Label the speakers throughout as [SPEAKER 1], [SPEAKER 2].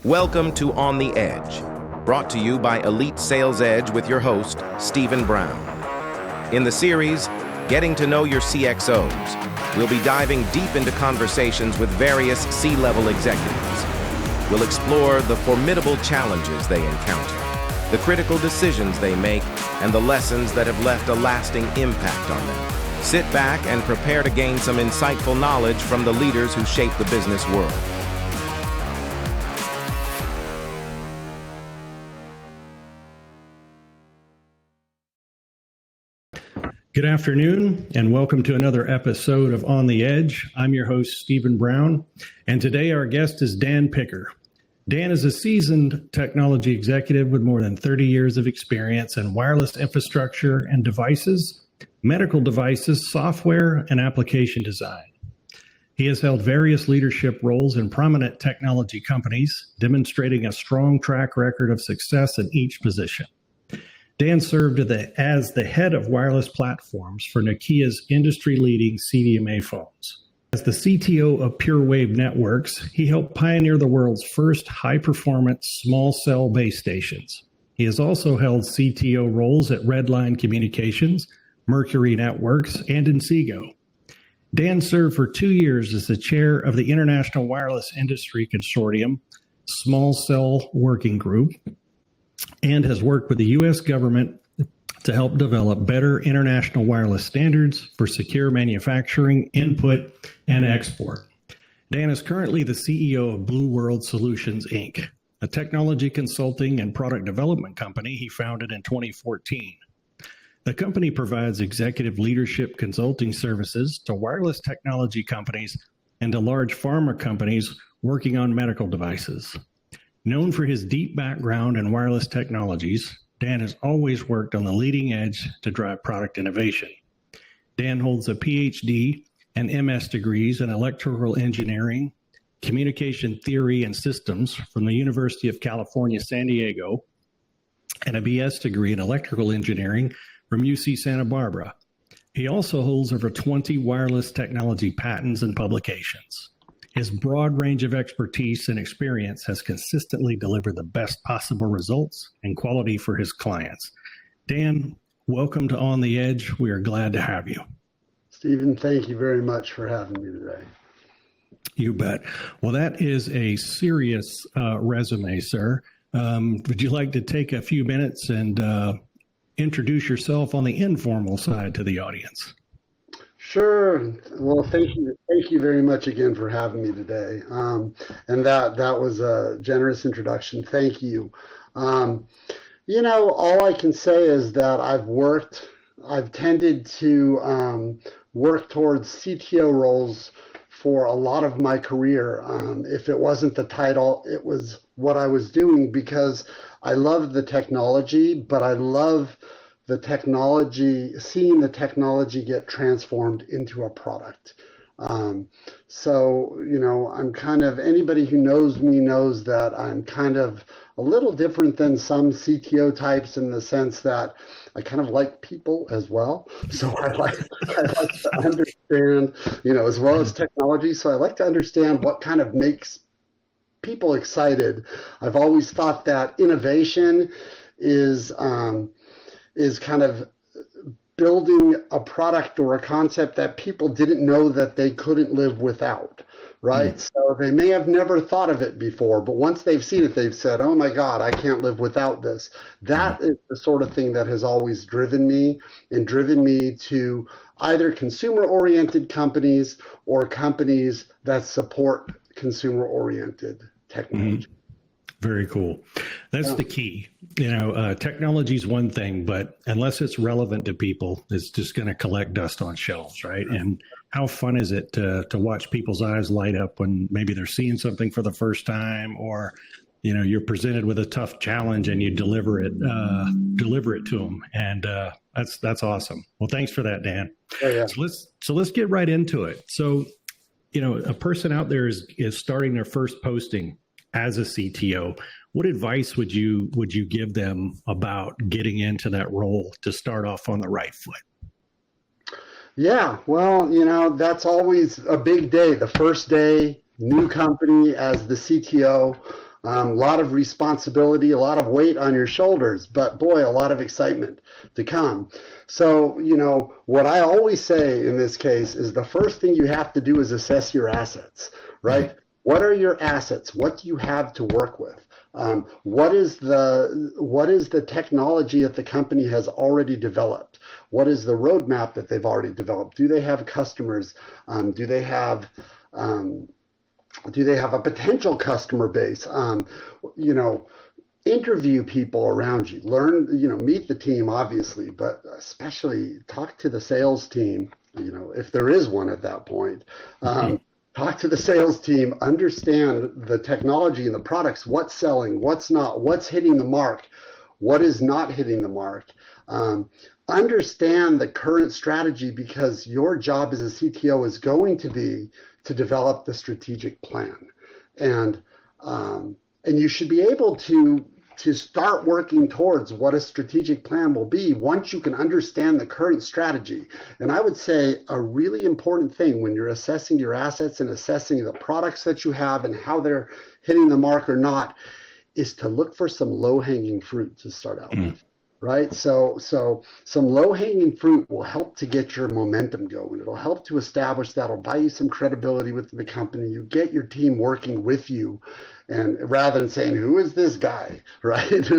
[SPEAKER 1] Welcome to On the Edge, brought to you by Elite Sales Edge with your host, Stephen Brown. In the series, Getting to Know Your CXOs, we'll be diving deep into conversations with various C-level executives. We'll explore the formidable challenges they encounter, the critical decisions they make, and the lessons that have left a lasting impact on them. Sit back and prepare to gain some insightful knowledge from the leaders who shape the business world.
[SPEAKER 2] Good afternoon, and welcome to another episode of On the Edge. I'm your host, Stephen Brown, and today our guest is Dan Picker. Dan is a seasoned technology executive with more than 30 years of experience in wireless infrastructure and devices, medical devices, software, and application design. He has held various leadership roles in prominent technology companies, demonstrating a strong track record of success in each position. Dan served as the head of wireless platforms for Nokia's industry-leading CDMA phones. As the CTO of PureWave Networks, he helped pioneer the world's first high-performance small cell base stations. He has also held CTO roles at Redline Communications, Mercury Networks, and Inseego. Dan served for 2 years as the chair of the International Wireless Industry Consortium Small Cell Working Group, and has worked with the U.S. government to help develop better international wireless standards for secure manufacturing, input, and export. Dan is currently the CEO of Blue World Solutions, Inc., a technology consulting and product development company he founded in 2014. The company provides executive leadership consulting services to wireless technology companies and to large pharma companies working on medical devices. Known for his deep background in wireless technologies, Dan has always worked on the leading edge to drive product innovation. Dan holds a PhD and MS degrees in electrical engineering, communication theory and systems from the University of California, San Diego, and a BS degree in electrical engineering from UC Santa Barbara. He also holds over 20 wireless technology patents and publications. His broad range of expertise and experience has consistently delivered the best possible results and quality for his clients. Dan, welcome to On the Edge. We are glad to have you.
[SPEAKER 3] Stephen, thank you very much for having me today.
[SPEAKER 2] You bet. Well, that is a serious resume, sir. Would you like to take a few minutes and introduce yourself on the informal side to the audience?
[SPEAKER 3] Sure. Well, thank you very much again for having me today. And that was a generous introduction. Thank you. All I can say is that I've tended to work towards CTO roles for a lot of my career. If it wasn't the title, it was what I was doing, because I love the technology, but I love the technology, seeing the technology get transformed into a product. I'm kind of, anybody who knows me knows that I'm kind of a little different than some CTO types in the sense that I kind of like people as well. So I like to understand, as well as technology. So I like to understand what kind of makes people excited. I've always thought that innovation is kind of building a product or a concept that people didn't know that they couldn't live without, right? So they may have never thought of it before, but once they've seen it, they've said, oh my God, I can't live without this. That is the sort of thing that has always driven me to either consumer-oriented companies or companies that support consumer-oriented technology.
[SPEAKER 2] Very cool. That's the key. Technology is one thing, but unless it's relevant to people, it's just going to collect dust on shelves, right? And how fun is it to watch people's eyes light up when maybe they're seeing something for the first time, or you're presented with a tough challenge and you deliver it to them, and that's awesome. Well, thanks for that, Dan.
[SPEAKER 3] Yeah.
[SPEAKER 2] So let's get right into it. So, a person out there is starting their first posting as a CTO. What advice would you give them about getting into that role to start off on the right foot?
[SPEAKER 3] Yeah, well, that's always a big day. The first day, new company as the CTO. A lot of responsibility, a lot of weight on your shoulders, but boy, a lot of excitement to come. So, what I always say in this case is the first thing you have to do is assess your assets, right? What are your assets? What do you have to work with? What is the technology that the company has already developed? What is the roadmap that they've already developed? Do they have customers? Do they have a potential customer base? Interview people around you. Learn, meet the team, obviously, but especially talk to the sales team. If there is one at that point. Talk to the sales team, understand the technology and the products, what's selling, what's not, what's hitting the mark, what is not hitting the mark. Understand the current strategy, because your job as a CTO is going to be to develop the strategic plan. And you should be able to start working towards what a strategic plan will be once you can understand the current strategy. And I would say a really important thing when you're assessing your assets and assessing the products that you have and how they're hitting the mark or not is to look for some low-hanging fruit to start out with. Right? So some low-hanging fruit will help to get your momentum going. It'll help to establish that. It'll buy you some credibility with the company. You get your team working with you, and rather than saying, who is this guy, right?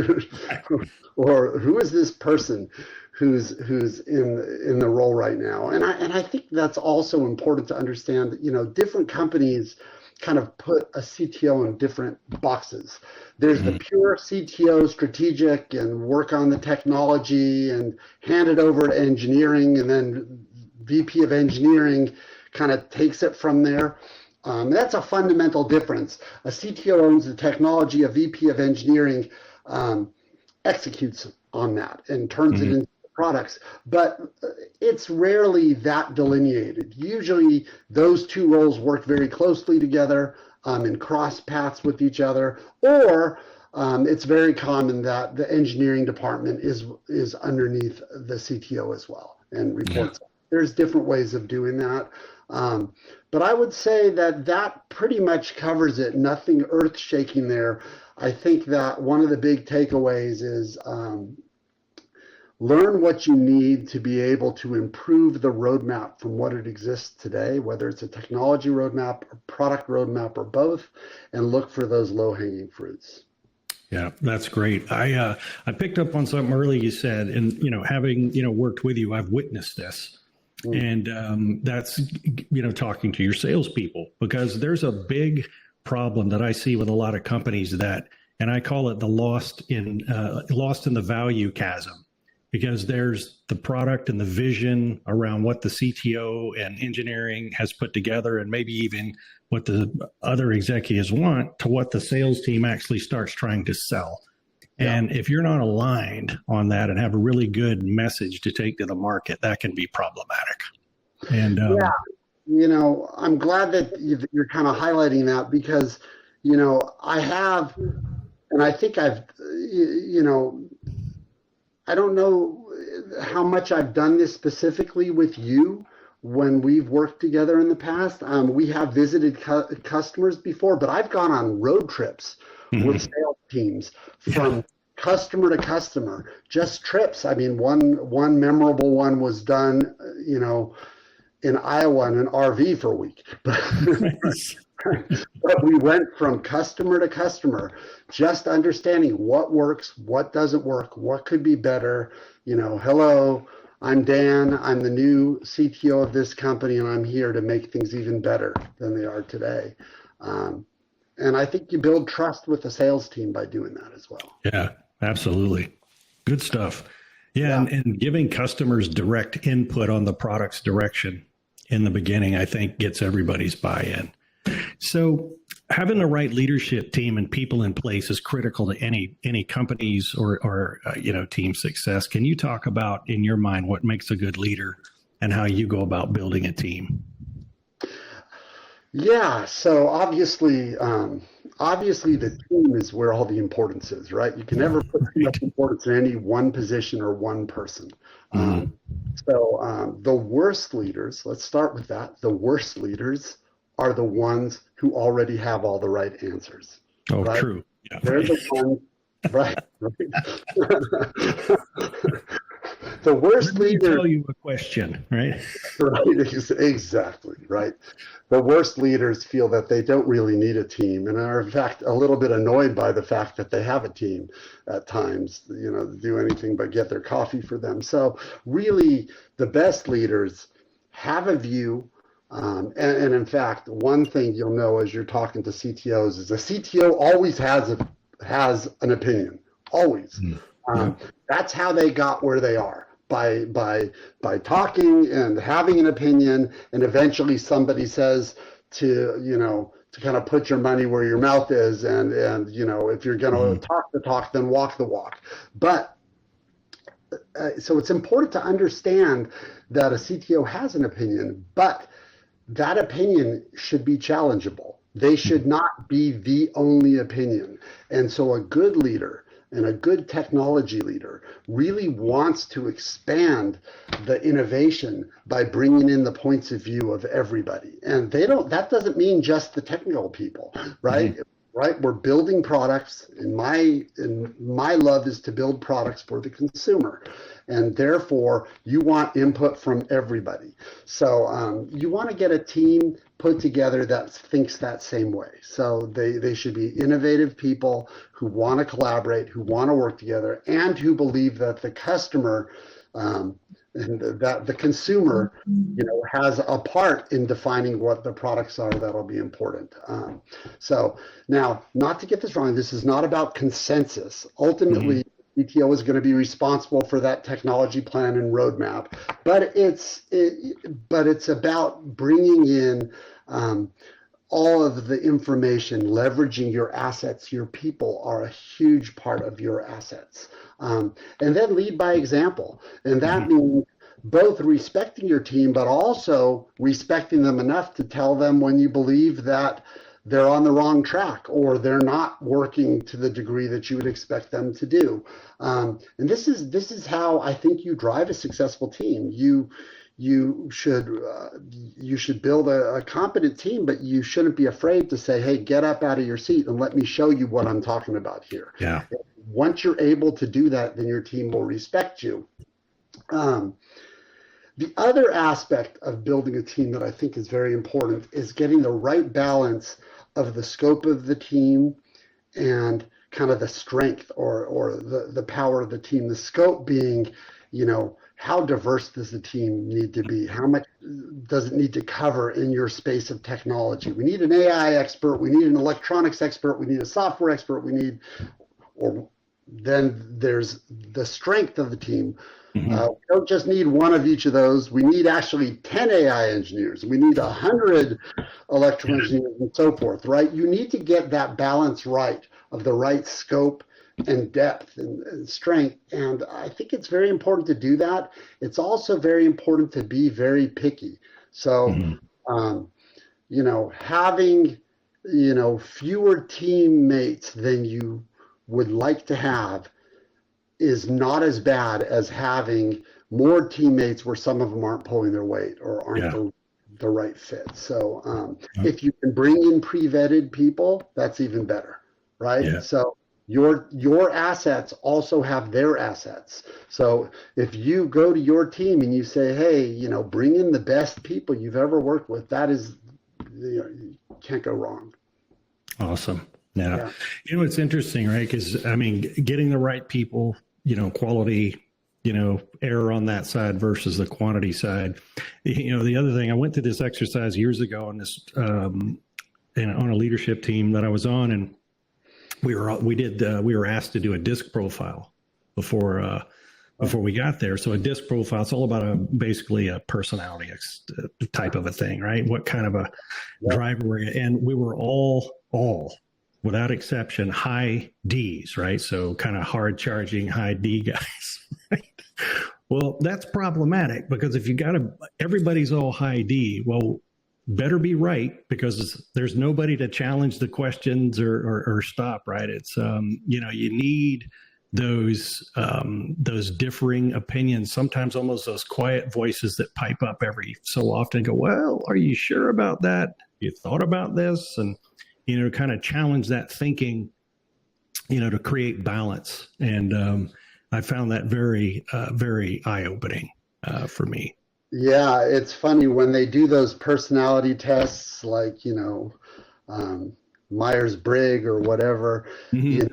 [SPEAKER 3] Or who is this person who's in the role right now? And I think that's also important to understand that, different companies kind of put a CTO in different boxes. There's the pure CTO, strategic, and work on the technology and hand it over to engineering, and then VP of engineering kind of takes it from there. That's a fundamental difference. A CTO owns the technology, a VP of engineering executes on that and turns it into products, but it's rarely that delineated. Usually those two roles work very closely together and cross paths with each other, or it's very common that the engineering department is underneath the CTO as well and reports. There's different ways of doing that. But I would say that pretty much covers it. Nothing earth-shaking there. I think that one of the big takeaways is learn what you need to be able to improve the roadmap from what it exists today, whether it's a technology roadmap, a product roadmap, or both, and look for those low-hanging fruits.
[SPEAKER 2] Yeah, that's great. I picked up on something early you said, and having worked with you, I've witnessed this. And that's, talking to your salespeople, because there's a big problem that I see with a lot of companies and I call it the lost in the value chasm, because there's the product and the vision around what the CTO and engineering has put together, and maybe even what the other executives want, to what the sales team actually starts trying to sell. And if you're not aligned on that and have a really good message to take to the market, that can be problematic. And
[SPEAKER 3] I'm glad that you're kind of highlighting that, because I have, and I think I've, I don't know how much I've done this specifically with you when we've worked together in the past. We have visited customers before, but I've gone on road trips with sales teams from customer to customer, just trips. I mean, one memorable one was done, in Iowa in an RV for a week. But we went from customer to customer, just understanding what works, what doesn't work, what could be better. Hello, I'm Dan. I'm the new CTO of this company, and I'm here to make things even better than they are today. And I think you build trust with the sales team by doing that as well.
[SPEAKER 2] Yeah, absolutely. Good stuff. Yeah. And giving customers direct input on the product's direction in the beginning, I think, gets everybody's buy-in. So having the right leadership team and people in place is critical to any company's or team success. Can you talk about, in your mind, what makes a good leader and how you go about building a team?
[SPEAKER 3] Yeah, so obviously the team is where all the importance is, right? You can never put too much importance in any one position or one person. So the worst leaders, let's start with that. The worst leaders are the ones who already have all the right answers,
[SPEAKER 2] Oh,
[SPEAKER 3] right?
[SPEAKER 2] true. Yeah.
[SPEAKER 3] They're the ones, right? The worst
[SPEAKER 2] Let me
[SPEAKER 3] leaders,
[SPEAKER 2] tell you a question, right?
[SPEAKER 3] right? Exactly, right. The worst leaders feel that they don't really need a team and are in fact a little bit annoyed by the fact that they have a team at times, do anything but get their coffee for them. So really the best leaders have a view. And in fact, one thing you'll know as you're talking to CTOs is a CTO always has an opinion, always.
[SPEAKER 2] Yeah.
[SPEAKER 3] That's how they got where they are by talking and having an opinion, and eventually somebody says to kind of put your money where your mouth is, and if you're going to talk the talk, then walk the walk. But so it's important to understand that a CTO has an opinion, but that opinion should be challengeable. They should not be the only opinion. And so a good leader and a good technology leader really wants to expand the innovation by bringing in the points of view of everybody. And that doesn't mean just the technical people, right? Mm-hmm. Right? We're building products, and my love is to build products for the consumer. And therefore, you want input from everybody. So you want to get a team put together that thinks that same way. So they should be innovative people who want to collaborate, who want to work together, and who believe that the customer and that the consumer, has a part in defining what the products are that'll be important. So now, not to get this wrong, this is not about consensus. Ultimately, CTO is going to be responsible for that technology plan and roadmap, but it's about bringing in all of the information, leveraging your assets. Your people are a huge part of your assets. And then lead by example. And that means both respecting your team, but also respecting them enough to tell them when you believe that they're on the wrong track or they're not working to the degree that you would expect them to do. And this is how I think you drive a successful team. You should build a competent team, but you shouldn't be afraid to say, hey, get up out of your seat and let me show you what I'm talking about here.
[SPEAKER 2] Yeah.
[SPEAKER 3] Once you're able to do that, then your team will respect you. The other aspect of building a team that I think is very important is getting the right balance of the scope of the team and kind of the strength or the power of the team. The scope being, how diverse does the team need to be? How much does it need to cover in your space of technology? We need an AI expert. We need an electronics expert. We need a software expert. Then there's the strength of the team. We don't just need one of each of those. We need actually 10 AI engineers. We need 100 electrical engineers and so forth, right? You need to get that balance right of the right scope and depth and strength. And I think it's very important to do that. It's also very important to be very picky. So, having, fewer teammates than you would like to have is not as bad as having more teammates where some of them aren't pulling their weight or aren't the right fit. So if you can bring in pre-vetted people, that's even better, right? Yeah. So your assets also have their assets. So if you go to your team and you say, hey, bring in the best people you've ever worked with, that is, you can't go wrong.
[SPEAKER 2] Awesome. Yeah. It's interesting, right? Because, getting the right people, quality, error on that side versus the quantity side. The other thing, I went through this exercise years ago on this, on a leadership team that I was on, and we were asked to do a disc profile before we got there. So a disc profile, it's all about basically a personality type of a thing, right? What kind of a driver were you? And we were all without exception, high Ds, right? So kind of hard charging high D guys. Right? Well, that's problematic because if everybody's all high D, well, better be right because there's nobody to challenge the questions or stop, right? It's, you need those differing opinions, sometimes almost those quiet voices that pipe up every so often and go, well, are you sure about that? You thought about this? And to kind of challenge that thinking, to create balance. And I found that very, very eye-opening for me.
[SPEAKER 3] Yeah, it's funny when they do those personality tests, like, Myers-Briggs or whatever,
[SPEAKER 2] Mm-hmm.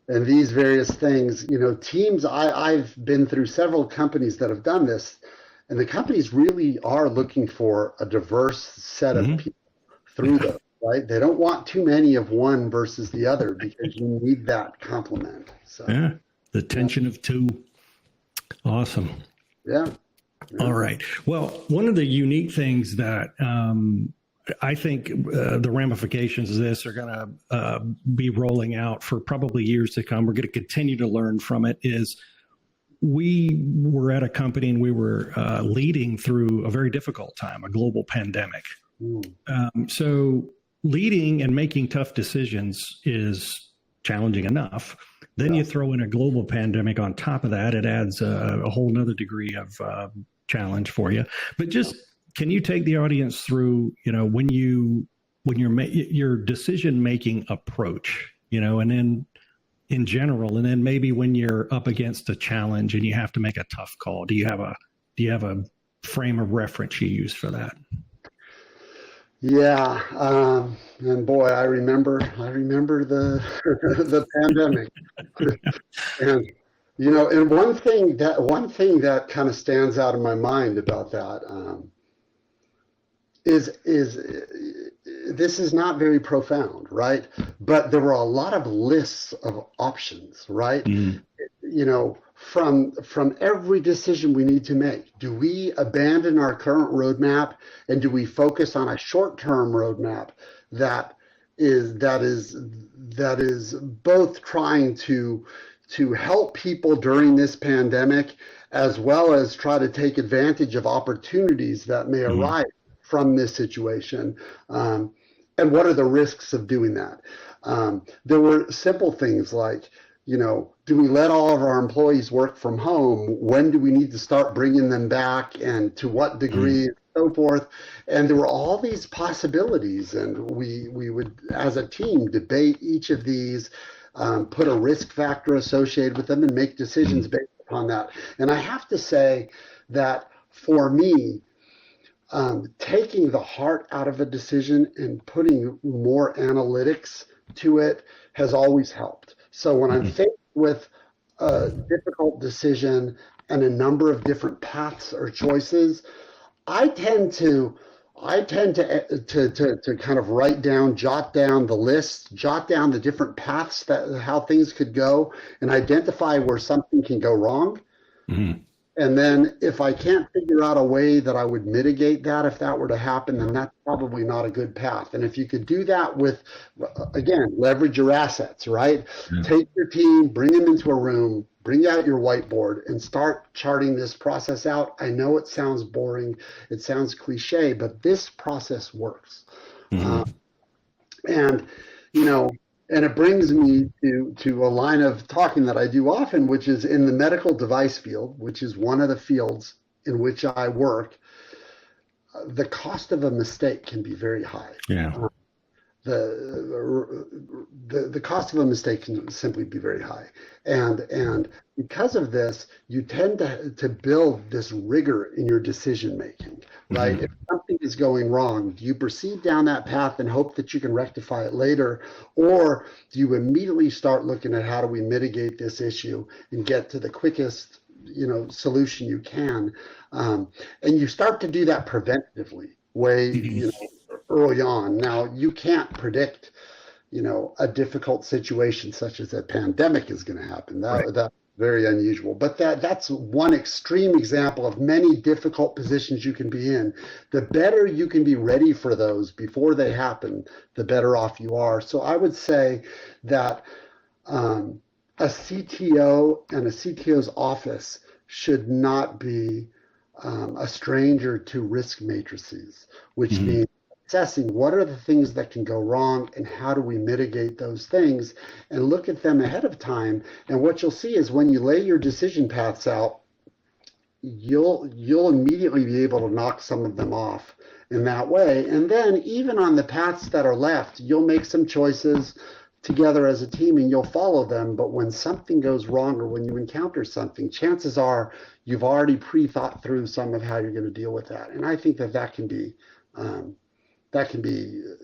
[SPEAKER 3] and these various things, teams, I've been through several companies that have done this, and the companies really are looking for a diverse set of
[SPEAKER 2] Mm-hmm.
[SPEAKER 3] people through those, right? They don't want too many of one versus the other because you need that complement. So,
[SPEAKER 2] Yeah, the
[SPEAKER 3] yeah,
[SPEAKER 2] tension of two. Awesome.
[SPEAKER 3] yeah,
[SPEAKER 2] All
[SPEAKER 3] yeah.
[SPEAKER 2] right. Well, one of the unique things that I think the ramifications of this are going to be rolling out for probably years to come. We're going to continue to learn from it. Is we were at a company and we were leading through a very difficult time, a global pandemic.
[SPEAKER 3] Mm,
[SPEAKER 2] So leading and making tough decisions is challenging enough. Then
[SPEAKER 3] yeah.
[SPEAKER 2] you throw in a global pandemic on top of that, it adds a whole nother degree of challenge for you. But just can you take the audience through, when your decision making approach, and then in general, and then maybe when you're up against a challenge and you have to make a tough call, do you have a frame of reference you use for that?
[SPEAKER 3] Yeah, and boy, I remember the the pandemic, and and one thing that kind of stands out in my mind about that is this is not very profound, right? But there were a lot of lists of options, right?
[SPEAKER 2] Mm,
[SPEAKER 3] From every decision we need to make. Do we abandon our current roadmap and do we focus on a short-term roadmap that is both trying to help people during this pandemic as well as try to take advantage of opportunities that may
[SPEAKER 2] mm,
[SPEAKER 3] arise from this situation? And what are the risks of doing that? There were simple things like, do we let all of our employees work from home? When do we need to start bringing them back, and to what
[SPEAKER 2] mm,
[SPEAKER 3] degree, and so forth? And there were all these possibilities, and we would, as a team, debate each of these, put a risk factor associated with them, and make decisions
[SPEAKER 2] mm,
[SPEAKER 3] based upon that. And I have to say that for me, taking the heart out of a decision and putting more analytics to it has always helped. So when I'm
[SPEAKER 2] mm,
[SPEAKER 3] faced with a difficult decision and a number of different paths or choices, I tend to to kind of jot down the list, jot down the different paths that how things could go, and identify where something can go wrong.
[SPEAKER 2] mm.
[SPEAKER 3] And then if I can't figure out a way that I would mitigate that if that were to happen, then that's probably not a good path. And if you could do that with, again, leverage your assets, right?
[SPEAKER 2] Yeah.
[SPEAKER 3] Take your team, bring them into a room, bring out your whiteboard and start charting this process out. I know it sounds boring, it sounds cliche, but this process works. Uh,
[SPEAKER 2] Mm,
[SPEAKER 3] and you know, and it brings me to a line of talking that I do often, which is in the medical device field, which is one of the fields in which I work. The cost of a mistake can be very high.
[SPEAKER 2] yeah.
[SPEAKER 3] The cost of a mistake can simply be very high, and because of this, you tend to build this rigor in your decision making, right? If
[SPEAKER 2] Mm,
[SPEAKER 3] something is going wrong, do you proceed down that path and hope that you can rectify it later, or do you immediately start looking at how do we mitigate this issue and get to the quickest solution you can, and you start to do that preventatively way
[SPEAKER 2] mm,
[SPEAKER 3] early on. Now, you can't predict, a difficult situation such as a pandemic is going to happen.
[SPEAKER 2] right.
[SPEAKER 3] That's very unusual. But that's one extreme example of many difficult positions you can be in. The better you can be ready for those before they happen, the better off you are. So I would say that a CTO and a CTO's office should not be a stranger to risk matrices, which
[SPEAKER 2] Mm,
[SPEAKER 3] means assessing what are the things that can go wrong and how do we mitigate those things and look at them ahead of time. And what you'll see is when you lay your decision paths out, you'll immediately be able to knock some of them off in that way. And then even on the paths that are left, you'll make some choices together as a team and you'll follow them. But when something goes wrong or when you encounter something, chances are you've already pre-thought through some of how you're going to deal with that. And I think that can be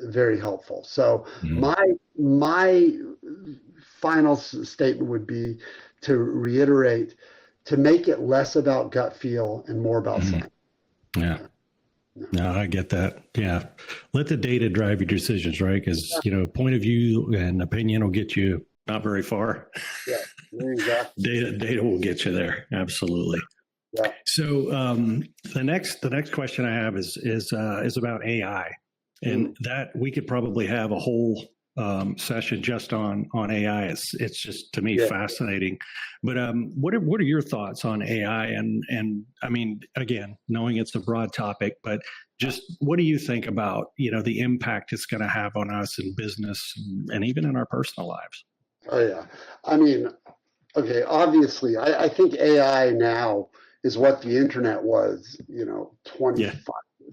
[SPEAKER 3] very helpful. So my final statement would be to reiterate, to make it less about gut feel and more about science.
[SPEAKER 2] Yeah. No, I get that. Yeah. Let the data drive your decisions, right? Because, point of view and opinion will get you not very far.
[SPEAKER 3] Yeah, exactly.
[SPEAKER 2] Data will get you there. Absolutely.
[SPEAKER 3] Yeah.
[SPEAKER 2] So the next question I have is about AI, and that we could probably have a whole session just on AI. It's just, to me, fascinating. But what are your thoughts on AI? And I mean, again, knowing it's a broad topic, but just what do you think about the impact it's going to have on us in business and even in our personal lives?
[SPEAKER 3] Oh yeah, I mean, okay, obviously, I think AI now is what the internet was,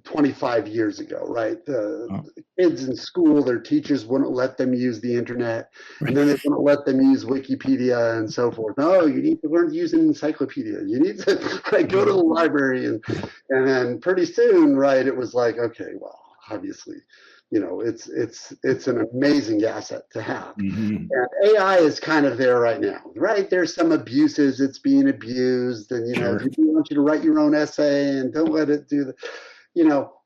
[SPEAKER 3] 25 years ago, right? The kids in school, their teachers wouldn't let them use the internet, and then they wouldn't let them use Wikipedia and so forth. No, you need to learn to use an encyclopedia. You need to go to the library, and then pretty soon, right? It was like, okay, well, obviously, it's an amazing asset to have. And AI is kind of there right now, right? There's some abuses. It's being abused, and people want you to write your own essay, and don't let it do the.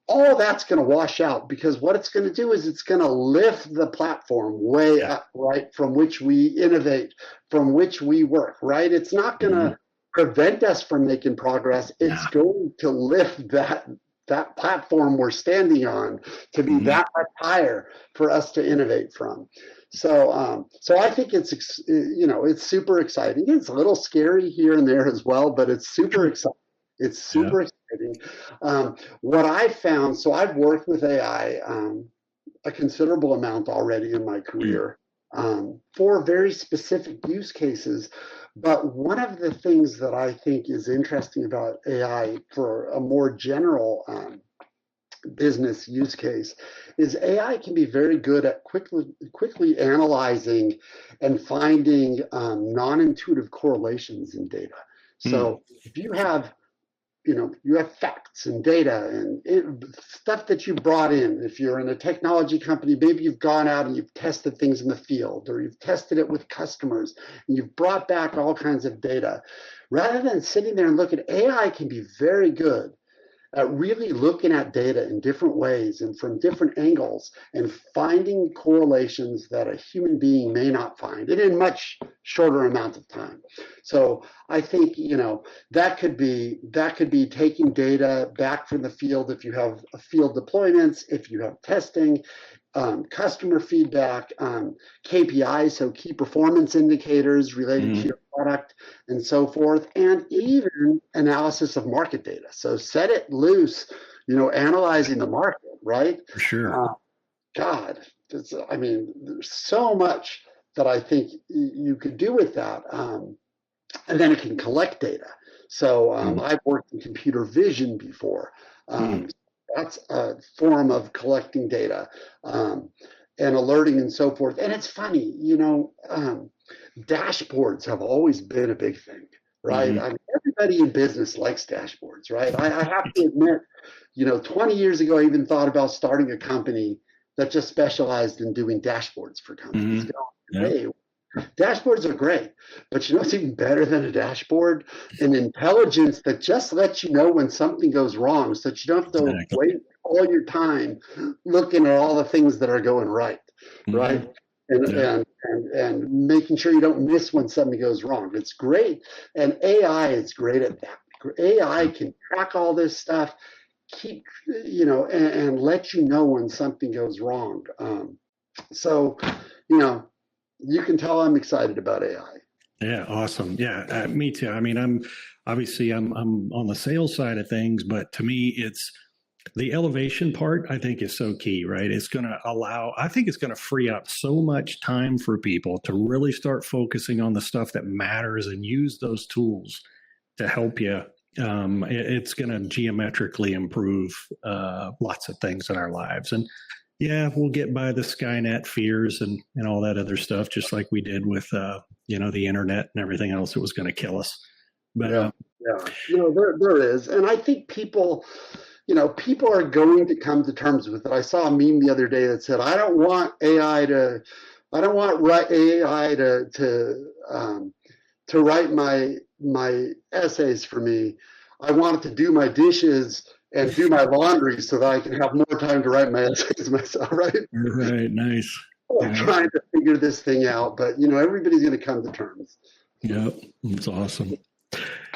[SPEAKER 3] All that's going to wash out, because what it's going to do is it's going to lift the platform way up, right? From which we innovate, from which we work, right? It's not going to prevent us from making progress. It's going to lift that platform we're standing on to be that much higher for us to innovate from. So I think it's super exciting. It's a little scary here and there as well, but it's super exciting. It's super exciting. What I found, so I've worked with AI a considerable amount already in my career for very specific use cases. But one of the things that I think is interesting about AI for a more general business use case is AI can be very good at quickly analyzing and finding non-intuitive correlations in data. So if you have you have facts and data and stuff that you brought in. If you're in a technology company, maybe you've gone out and you've tested things in the field, or you've tested it with customers, and you've brought back all kinds of data. Rather than sitting there and looking, AI can be very good at really looking at data in different ways and from different angles and finding correlations that a human being may not find, and in much shorter amounts of time. So I think that could be taking data back from the field if you have field deployments, if you have testing, customer feedback, KPIs, so key performance indicators related to your product and so forth, and even analysis of market data. So set it loose, analyzing the market, right?
[SPEAKER 2] For sure.
[SPEAKER 3] God, there's so much that I think you could do with that. And then it can collect data. So I've worked in computer vision before. That's a form of collecting data and alerting and so forth. And it's funny, dashboards have always been a big thing, right? I mean, everybody in business likes dashboards, right? I have to admit, 20 years ago, I even thought about starting a company that just specialized in doing dashboards for companies. Hey, dashboards are great, but what's even better than a dashboard? An intelligence that just lets you know when something goes wrong, so that you don't have to wait all your time looking at all the things that are going right, right? And making sure you don't miss when something goes wrong. It's great, and AI is great at that. AI can track all this stuff, and let you know when something goes wrong. So, you can tell I'm excited about AI.
[SPEAKER 2] Yeah, awesome. Yeah, me too. I mean, I'm on the sales side of things, but to me, it's the elevation part. I think is so key, right? It's going to I think it's going to free up so much time for people to really start focusing on the stuff that matters and use those tools to help you It's going to geometrically improve lots of things in our lives. And yeah, we'll get by the Skynet fears and all that other stuff, just like we did with, the internet and everything else that was going to kill us. But
[SPEAKER 3] yeah. There is. And I think people are going to come to terms with it. I saw a meme the other day that said, I don't want AI to write my essays for me. I want it to do my dishes and do my laundry so that I can have more time to write my essays myself, right?
[SPEAKER 2] Right, nice.
[SPEAKER 3] I'm trying to figure this thing out, but everybody's going to come to terms.
[SPEAKER 2] Yep, it's awesome.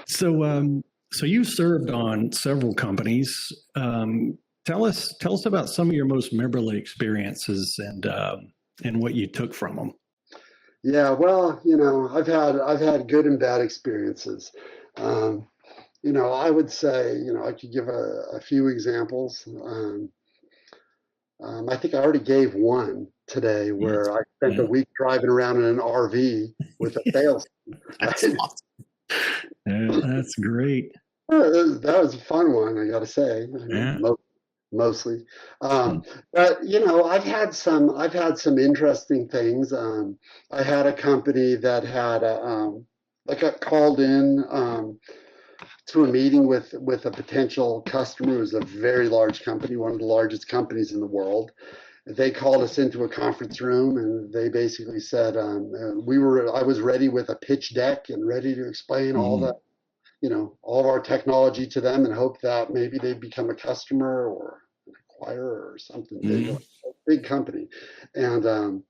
[SPEAKER 2] So you served on several companies. Tell us about some of your most memorable experiences and what you took from them.
[SPEAKER 3] Yeah, well, I've had good and bad experiences. I would say, I could give a few examples. I think I already gave one today where I spent a week driving around in an RV with a sales.
[SPEAKER 2] That's awesome. That's great.
[SPEAKER 3] That was a fun one, I got to say. Mostly, but I've had some interesting things. I had a company that had I got called in to a meeting with a potential customer. It was a very large company, one of the largest companies in the world. They called us into a conference room and they basically said I was ready with a pitch deck and ready to explain all of our technology to them and hope that maybe they'd become a customer or an acquirer or something big, a big company. And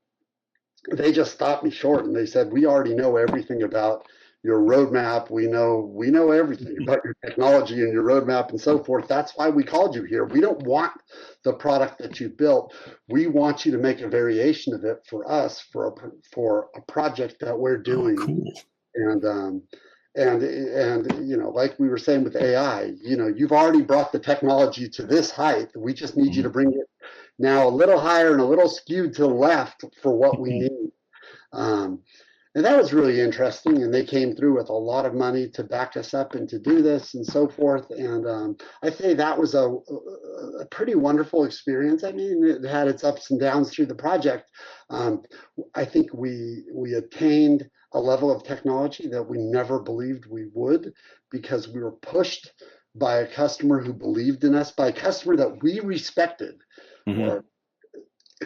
[SPEAKER 3] they just stopped me short and they said, we already know everything about your roadmap. We know everything about your technology and your roadmap and so forth. That's why we called you here. We don't want the product that you built. We want you to make a variation of it for us for a project that we're doing.
[SPEAKER 2] Oh, cool.
[SPEAKER 3] And like we were saying with AI, you've already brought the technology to this height. We just need you to bring it now a little higher and a little skewed to the left for what we need. And that was really interesting. And they came through with a lot of money to back us up and to do this and so forth. And I say that was a pretty wonderful experience. I mean, it had its ups and downs through the project. I think we attained a level of technology that we never believed we would because we were pushed by a customer who believed in us, by a customer that we respected, or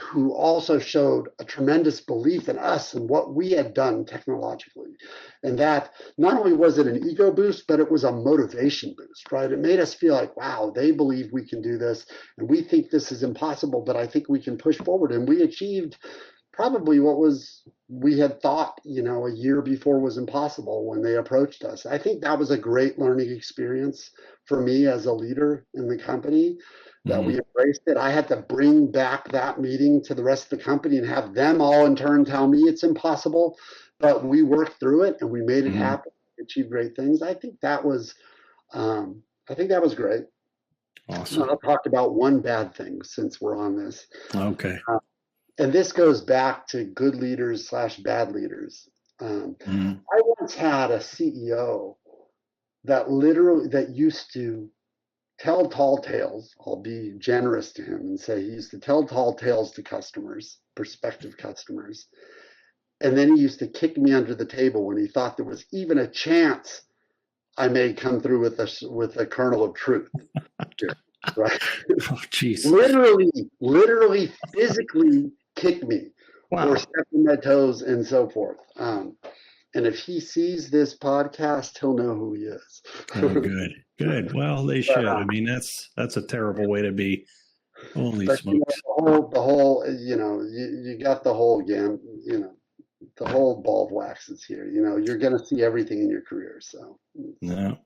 [SPEAKER 3] who also showed a tremendous belief in us and what we had done technologically. And that not only was it an ego boost, but it was a motivation boost, right? It made us feel like, wow, they believe we can do this and we think this is impossible, but I think we can push forward. And we achieved probably what we had thought, a year before was impossible when they approached us. I think that was a great learning experience for me as a leader in the company, that we embraced it. I had to bring back that meeting to the rest of the company and have them all in turn tell me it's impossible, but we worked through it and we made it happen, achieved great things. I think that was great.
[SPEAKER 2] Awesome.
[SPEAKER 3] I'll talk about one bad thing since we're on this.
[SPEAKER 2] Okay.
[SPEAKER 3] And this goes back to good leaders / bad leaders. I once had a CEO that used to tell tall tales. I'll be generous to him and say he used to tell tall tales to customers, prospective customers. And then he used to kick me under the table when he thought there was even a chance I may come through with a kernel of truth. Right?
[SPEAKER 2] Oh, geez.
[SPEAKER 3] Literally physically kick me or step on my toes and so forth. And if he sees this podcast, he'll know who he is.
[SPEAKER 2] Oh, good. Well, they should. I mean, that's a terrible way to be. Holy smokes.
[SPEAKER 3] The whole, you got the whole the whole ball of wax is here. You're going to see everything in your career. So,
[SPEAKER 2] no.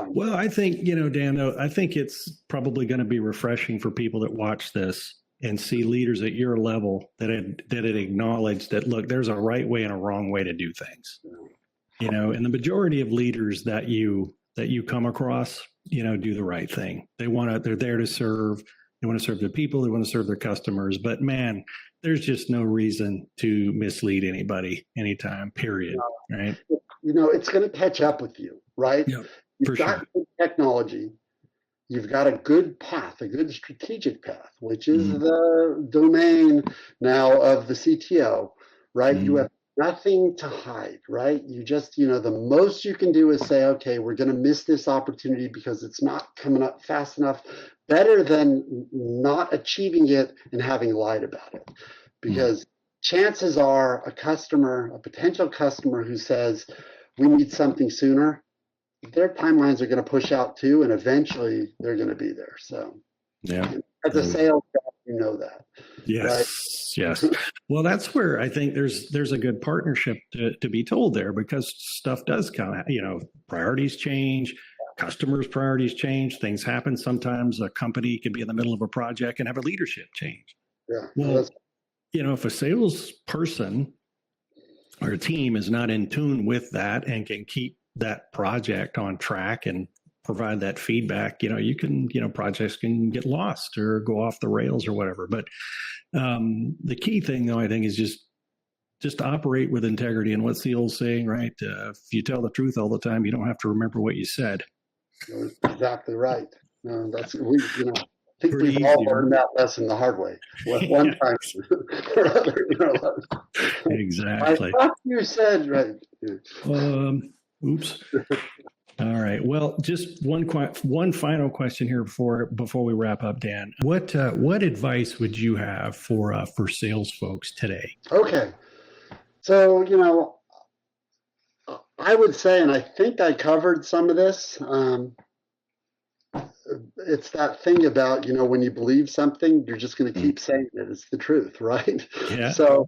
[SPEAKER 2] Well, I think, Dan, I think it's probably going to be refreshing for people that watch this and see leaders at your level that acknowledge that, look, there's a right way and a wrong way to do things. And the majority of leaders that you come across, do the right thing. They're there to serve. They want to serve their people. They want to serve their customers. But man, there's just no reason to mislead anybody anytime, period. Right.
[SPEAKER 3] It's going to catch up with you, right?
[SPEAKER 2] Yep, for sure.
[SPEAKER 3] technology, you've got a good path, a good strategic path, which is the domain now of the CTO, right? You have nothing to hide, right? You just, the most you can do is say, okay, we're going to miss this opportunity because it's not coming up fast enough. Better than not achieving it and having lied about it. Because chances are a potential customer who says, we need something sooner, their timelines are going to push out too, and eventually they're going to be there. So, as a sales guy, you know that.
[SPEAKER 2] Yes, right? Yes. Well, that's where I think there's a good partnership to be told there, because stuff does come. Priorities change, customers' priorities change, things happen. Sometimes a company can be in the middle of a project and have a leadership change.
[SPEAKER 3] Yeah.
[SPEAKER 2] Well, if a salesperson or a team is not in tune with that and can keep that project on track and provide that feedback, projects can get lost or go off the rails or whatever. But the key thing, though, I think, is just operate with integrity. And what's the old saying, right? If you tell the truth all the time, you don't have to remember what you said.
[SPEAKER 3] Exactly right. No, I think we've all learned that lesson the hard way. One time or other.
[SPEAKER 2] Exactly.
[SPEAKER 3] I thought you said right.
[SPEAKER 2] Oops. All right. Well, just one final question here before we wrap up, Dan. What advice would you have for sales folks today?
[SPEAKER 3] Okay. So, I would say, and I think I covered some of this, it's that thing about, when you believe something, you're just going to keep saying it. It's the truth, right?
[SPEAKER 2] Yeah.
[SPEAKER 3] So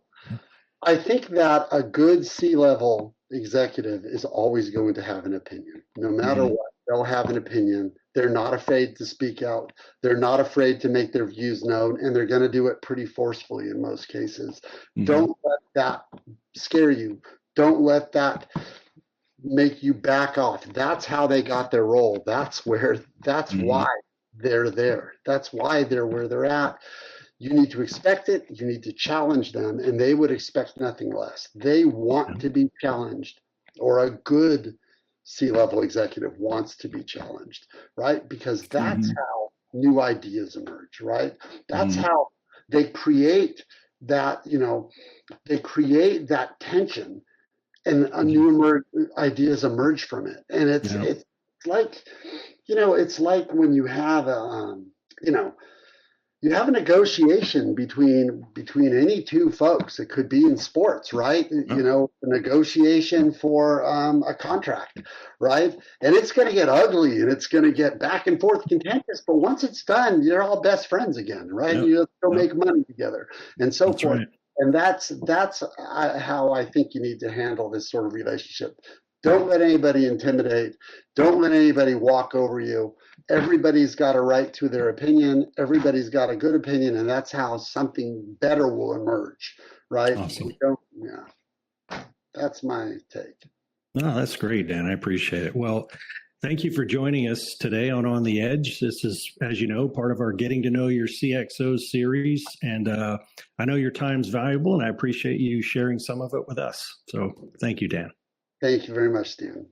[SPEAKER 3] I think that a good C-level executive is always going to have an opinion. No matter what, they'll have an opinion. They're not afraid to speak out. They're not afraid to make their views known, and they're going to do it pretty forcefully in most cases. Don't let that scare you. Don't let that make you back off. That's how they got their role. That's why they're there. That's why they're where they're at. You need to expect it. You need to challenge them, and they would expect nothing less. They want to be challenged, or a good C-level executive wants to be challenged, right? Because that's how new ideas emerge, right? That's how they create that, they create that tension, and new ideas emerge from it. And it's like, it's like when you have you have a negotiation between any two folks. It could be in sports, right? A negotiation for a contract, right? And it's going to get ugly, and it's going to get back and forth contentious. But once it's done, you're all best friends again, right? You go make money together, and so forth. Right. And that's how I think you need to handle this sort of relationship. Don't let anybody intimidate. Don't let anybody walk over you. Everybody's got a right to their opinion. Everybody's got a good opinion, and that's how something better will emerge, right?
[SPEAKER 2] Awesome.
[SPEAKER 3] That's my take.
[SPEAKER 2] No, that's great, Dan. I appreciate it. Well, thank you for joining us today on The Edge. This is, as you know, part of our Getting to Know Your CXOs series. And I know your time's valuable, and I appreciate you sharing some of it with us. So thank you, Dan.
[SPEAKER 3] Thank you very much, Stephen.